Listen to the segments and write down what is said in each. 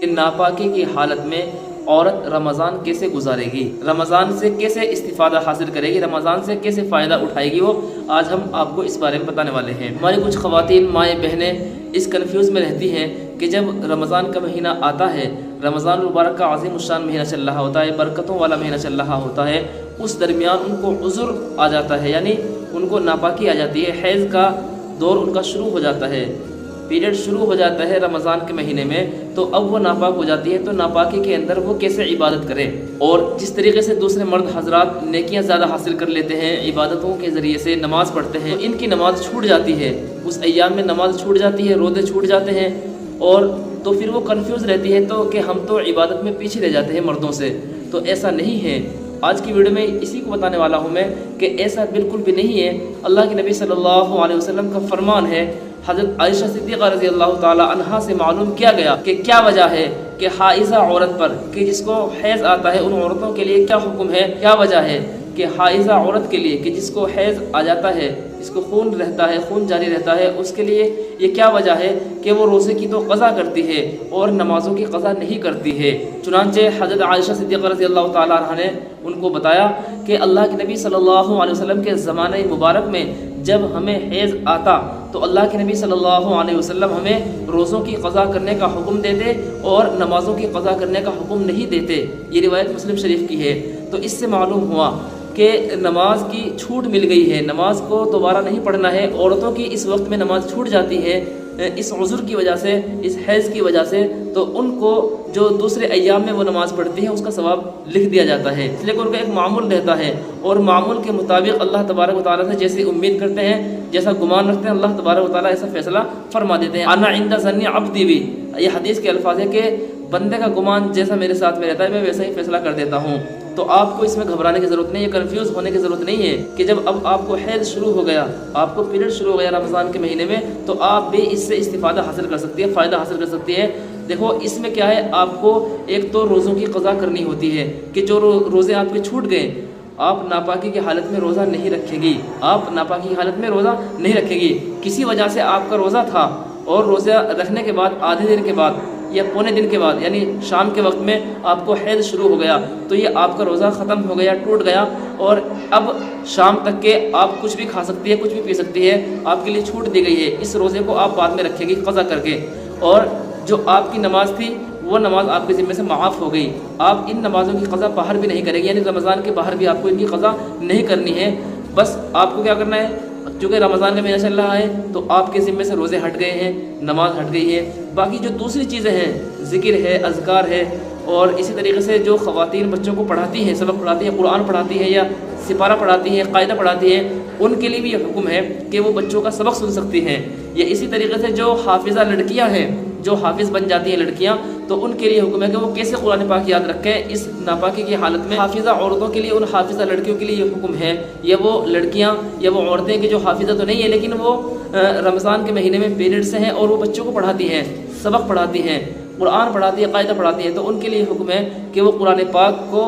کہ ناپاکی کی حالت میں عورت رمضان کیسے گزارے گی، رمضان سے کیسے استفادہ حاصل کرے گی، رمضان سے کیسے فائدہ اٹھائے گی، وہ آج ہم آپ کو اس بارے میں بتانے والے ہیں۔ ہماری کچھ خواتین مائیں بہنیں اس کنفیوز میں رہتی ہیں کہ جب رمضان کا مہینہ آتا ہے، رمضان المبارک کا عظیم الشان مہینہ چل رہا ہوتا ہے، برکتوں والا مہینہ چل رہا ہوتا ہے، اس درمیان ان کو عذر آ جاتا ہے، یعنی ان کو ناپاکی آ جاتی ہے، حیض کا دور ان کا شروع ہو جاتا ہے، پیریڈ شروع ہو جاتا ہے رمضان کے مہینے میں، تو اب وہ ناپاک ہو جاتی ہے۔ تو ناپاکی کے اندر وہ کیسے عبادت کرے، اور جس طریقے سے دوسرے مرد حضرات نیکیاں زیادہ حاصل کر لیتے ہیں عبادتوں کے ذریعے سے، نماز پڑھتے ہیں، ان کی نماز چھوٹ جاتی ہے، اس ایام میں نماز چھوٹ جاتی ہے، روزے چھوٹ جاتے ہیں، اور تو پھر وہ کنفیوز رہتی ہے تو کہ ہم تو عبادت میں پیچھے رہ جاتے ہیں مردوں سے۔ تو ایسا نہیں ہے، آج کی ویڈیو میں اسی کو بتانے والا ہوں میں کہ ایسا بالکل بھی نہیں ہے۔ اللہ کے نبی صلی اللہ علیہ وسلم کا فرمان ہے، حضرت عائشہ صدیقہ رضی اللہ تعالی عنہا سے معلوم کیا گیا کہ کیا وجہ ہے کہ حائضہ عورت پر، کہ جس کو حیض آتا ہے، ان عورتوں کے لیے کیا حکم ہے، کیا وجہ ہے کہ حائضہ عورت کے لیے، کہ جس کو حیض آ جاتا ہے، جس کو خون رہتا ہے، خون جاری رہتا ہے، اس کے لیے یہ کیا وجہ ہے کہ وہ روزے کی تو قضا کرتی ہے اور نمازوں کی قضا نہیں کرتی ہے۔ چنانچہ حضرت عائشہ صدیقہ رضی اللہ تعالیٰ عنہ نے ان کو بتایا کہ اللہ کے نبی صلی اللہ علیہ وسلم کے زمانہ مبارک میں جب ہمیں حیض آتا تو اللہ کے نبی صلی اللہ علیہ وسلم ہمیں روزوں کی قضا کرنے کا حکم دیتے اور نمازوں کی قضا کرنے کا حکم نہیں دیتے۔ یہ روایت مسلم شریف کی ہے۔ تو اس سے معلوم ہوا کہ نماز کی چھوٹ مل گئی ہے، نماز کو دوبارہ نہیں پڑھنا ہے۔ عورتوں کی اس وقت میں نماز چھوٹ جاتی ہے اس عذر کی وجہ سے، اس حیض کی وجہ سے، تو ان کو جو دوسرے ایام میں وہ نماز پڑھتی ہیں اس کا ثواب لکھ دیا جاتا ہے، اس لیے کہ ان کا ایک معمول رہتا ہے، اور معمول کے مطابق اللہ تبارک و تعالیٰ سے جیسی امید کرتے ہیں، جیسا گمان رکھتے ہیں، اللہ تبارک و تعالیٰ ایسا فیصلہ فرما دیتے ہیں۔ انا عند ظن عبدی بھی، یہ حدیث کے الفاظ ہے کہ بندے کا گمان جیسا میرے ساتھ میں رہتا ہے میں ویسا ہی فیصلہ کر دیتا ہوں۔ تو آپ کو اس میں گھبرانے کی ضرورت نہیں ہے، کنفیوز ہونے کی ضرورت نہیں ہے کہ جب اب آپ کو حیض شروع ہو گیا، آپ کو پیریڈ شروع ہو گیا رمضان کے مہینے میں، تو آپ بھی اس سے استفادہ حاصل کر سکتی ہے، فائدہ حاصل کر سکتی ہے۔ دیکھو اس میں کیا ہے، آپ کو ایک تو روزوں کی قضا کرنی ہوتی ہے کہ جو روزے آپ کے چھوٹ گئے، آپ ناپاکی کی حالت میں روزہ نہیں رکھے گی، آپ ناپاکی کی حالت میں روزہ نہیں رکھے گی، کسی وجہ سے آپ کا روزہ تھا اور روزہ رکھنے کے بعد آدھے دن کے بعد یا پونے دن کے بعد، یعنی شام کے وقت میں آپ کو حیض شروع ہو گیا، تو یہ آپ کا روزہ ختم ہو گیا، ٹوٹ گیا، اور اب شام تک کے آپ کچھ بھی کھا سکتی ہے، کچھ بھی پی سکتی ہے، آپ کے لیے چھوٹ دی گئی ہے۔ اس روزے کو آپ بعد میں رکھے گی قضا کر کے، اور جو آپ کی نماز تھی وہ نماز آپ کے ذمے سے معاف ہو گئی۔ آپ ان نمازوں کی قضا باہر بھی نہیں کرے گی، یعنی رمضان کے باہر بھی آپ کو ان کی قضا نہیں کرنی ہے۔ بس آپ کو کیا کرنا ہے، چونکہ رمضان کا مہینہ چل رہا ہے تو آپ کے ذمے سے روزے ہٹ گئے ہیں، نماز ہٹ گئی ہے، باقی جو دوسری چیزیں ہیں، ذکر ہے، اذکار ہے، اور اسی طریقے سے جو خواتین بچوں کو پڑھاتی ہیں، سبق پڑھاتی ہیں، قرآن پڑھاتی ہیں یا سپارہ پڑھاتی ہیں، قاعدہ پڑھاتی ہیں، ان کے لیے بھی یہ حکم ہے کہ وہ بچوں کا سبق سن سکتی ہیں۔ یا اسی طریقے سے جو حافظہ لڑکیاں ہیں، جو حافظ بن جاتی ہیں لڑکیاں، تو ان کے لیے حکم ہے کہ وہ کیسے قرآن پاک یاد رکھیں اس ناپاکی کی حالت میں۔ حافظہ عورتوں کے لیے، ان حافظہ لڑکیوں کے لیے یہ حکم ہے، یا وہ لڑکیاں یا وہ عورتیں کہ جو حافظہ تو نہیں ہے لیکن وہ رمضان کے مہینے میں پیریڈ سے ہیں اور وہ بچوں کو پڑھاتی ہیں، سبق پڑھاتی ہیں، قرآن پڑھاتی ہیں، قاعدہ پڑھاتی ہیں، تو ان کے لیے حکم ہے کہ وہ قرآن پاک کو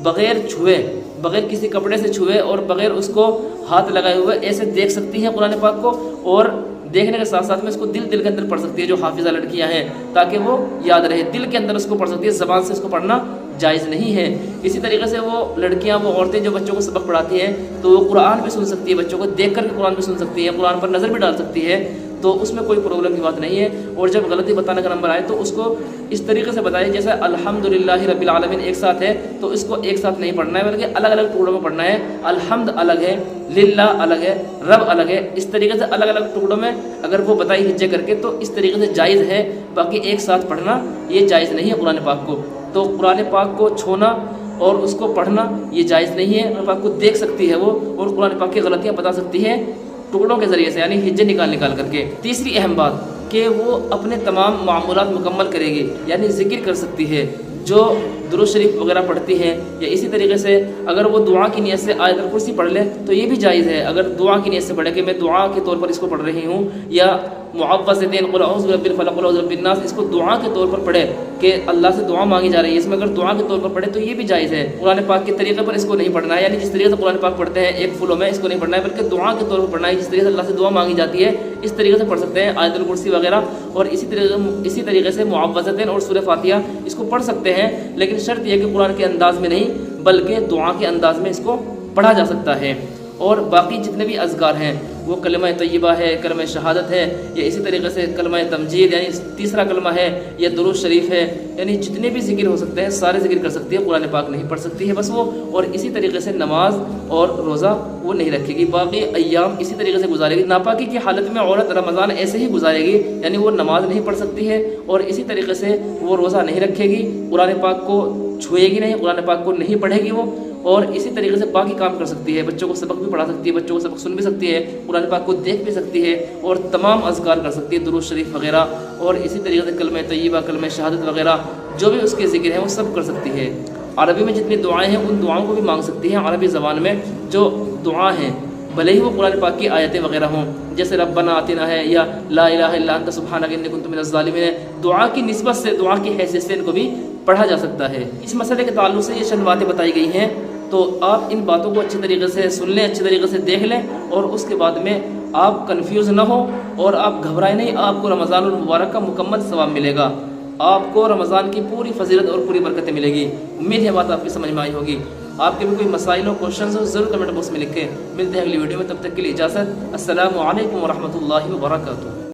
بغیر چھوئے، بغیر کسی کپڑے سے چھوئے اور بغیر اس کو ہاتھ لگائے ہوئے ایسے دیکھ سکتی ہیں قرآن پاک کو، اور دیکھنے کے ساتھ ساتھ میں اس کو دل کے اندر پڑھ سکتی ہے جو حافظہ لڑکیاں ہیں، تاکہ وہ یاد رہے، دل کے اندر اس کو پڑھ سکتی ہے، زبان سے اس کو پڑھنا جائز نہیں ہے۔ اسی طریقے سے وہ لڑکیاں، وہ عورتیں جو بچوں کو سبق پڑھاتی ہیں تو وہ قرآن بھی سن سکتی ہے، بچوں کو دیکھ کر کے قرآن بھی سن سکتی ہے، قرآن پر نظر بھی ڈال سکتی ہے، تو اس میں کوئی پرابلم کی بات نہیں ہے۔ اور جب غلطی بتانے کا نمبر آئے تو اس کو اس طریقے سے بتائے، جیسے الحمدللہ رب العالمین ایک ساتھ ہے تو اس کو ایک ساتھ نہیں پڑھنا ہے، بلکہ الگ الگ ٹکڑوں میں پڑھنا ہے۔ الحمد الگ ہے، للہ الگ ہے، رب الگ ہے، اس طریقے سے الگ الگ ٹکڑوں میں اگر وہ بتائی ہجے کر کے تو اس طریقے سے جائز ہے، باقی ایک ساتھ پڑھنا یہ جائز نہیں ہے قرآن پاک کو۔ تو قرآن پاک کو چھونا اور اس کو پڑھنا یہ جائز نہیں ہے۔ قرآن پاک کو دیکھ سکتی ہے وہ، اور قرآن پاک کی غلطیاں بتا سکتی ہے ٹکڑوں کے ذریعے سے، یعنی ہجے نکال کر کے۔ تیسری اہم بات کہ وہ اپنے تمام معمولات مکمل کرے گی، یعنی ذکر کر سکتی ہے، جو درود شریف وغیرہ پڑھتی ہیں، یا اسی طریقے سے اگر وہ دعا کی نیت سے آیت الکرسی پڑھ لے تو یہ بھی جائز ہے۔ اگر دعا کی نیت سے پڑھے کہ میں دعا کے طور پر اس کو پڑھ رہی ہوں، یا معوذتین قل اعوذ برب الفلق قل اعوذ برب الناس اس کو دعا کے طور پر پڑھے کہ اللہ سے دعا مانگی جا رہی ہے، اس میں اگر دعا کے طور پر پڑھے تو یہ بھی جائز ہے۔ قرآن پاک کے طریقے پر اس کو نہیں پڑھنا ہے، یعنی جس طریقے سے قرآن پاک پڑھتے ہیں ایک فلو میں اس کو نہیں پڑھنا ہے، بلکہ دعا کے طور پر پڑھنا ہے، جس طریقے سے اللہ سے دعا مانگی جاتی ہے اس طریقے سے پڑھ سکتے ہیں آیت الکرسی وغیرہ، اور اسی طریقے سے معوذتین اور سورہ فاتحہ اس کو پڑھ سکتے ہیں، لیکن شرط یہ کہ قرآن کے انداز میں نہیں بلکہ دعا کے انداز میں اس کو پڑھا جا سکتا ہے۔ اور باقی جتنے بھی اذکار ہیں وہ کلمہ طیبہ ہے، کلمہ شہادت ہے، یا اسی طریقے سے کلمہ تمجید یعنی تیسرا کلمہ ہے، یا درود شریف ہے، یعنی جتنے بھی ذکر ہو سکتے ہیں سارے ذکر کر سکتی ہے، قرآن پاک نہیں پڑھ سکتی ہے بس وہ، اور اسی طریقے سے نماز اور روزہ وہ نہیں رکھے گی، باقی ایام اسی طریقے سے گزارے گی۔ ناپاکی کی حالت میں عورت رمضان ایسے ہی گزارے گی، یعنی وہ نماز نہیں پڑھ سکتی ہے اور اسی طریقے سے وہ روزہ نہیں رکھے گی، قرآن پاک کو چھوئے گی نہیں، قرآن پاک کو نہیں پڑھے گی وہ، اور اسی طریقے سے باقی کام کر سکتی ہے، بچوں کو سبق بھی پڑھا سکتی ہے، بچوں کو سبق سن بھی سکتی ہے، قرآن پاک کو دیکھ بھی سکتی ہے، اور تمام اذکار کر سکتی ہے، درود شریف وغیرہ، اور اسی طریقے سے کلمہ طیبہ، کلمہ شہادت وغیرہ جو بھی اس کے ذکر ہیں وہ سب کر سکتی ہے۔ عربی میں جتنی دعائیں ہیں ان دعاؤں کو بھی مانگ سکتی ہیں، عربی زبان میں جو دعا ہیں بھلے ہی وہ قرآن پاک کی آیتیں وغیرہ ہوں، جیسے ربنا آتنا ہے یا لا الہ الا انت سبحانک انی کنت من الظالمین، دعا کی نسبت سے، دعا کی حیثیت سے ان کو بھی پڑھا جا سکتا ہے۔ اس مسئلے کے تعلق سے یہ چند باتیں بتائی گئی ہیں، تو آپ ان باتوں کو اچھے طریقے سے سن لیں، اچھے طریقے سے دیکھ لیں، اور اس کے بعد میں آپ کنفیوز نہ ہو اور آپ گھبرائیں نہیں، آپ کو رمضان المبارک کا مکمل ثواب ملے گا، آپ کو رمضان کی پوری فضیلت اور پوری برکتیں ملے گی۔ امید ہے بات آپ کی سمجھ میں آئی ہوگی۔ آپ کے بھی کوئی مسائل ہو، کوشچنز ہو، ضرور کمنٹ باکس میں لکھیں۔ ملتے ہیں اگلی ویڈیو میں، تب تک کے لیے اجازت، السلام علیکم ورحمۃ اللہ وبرکاتہ۔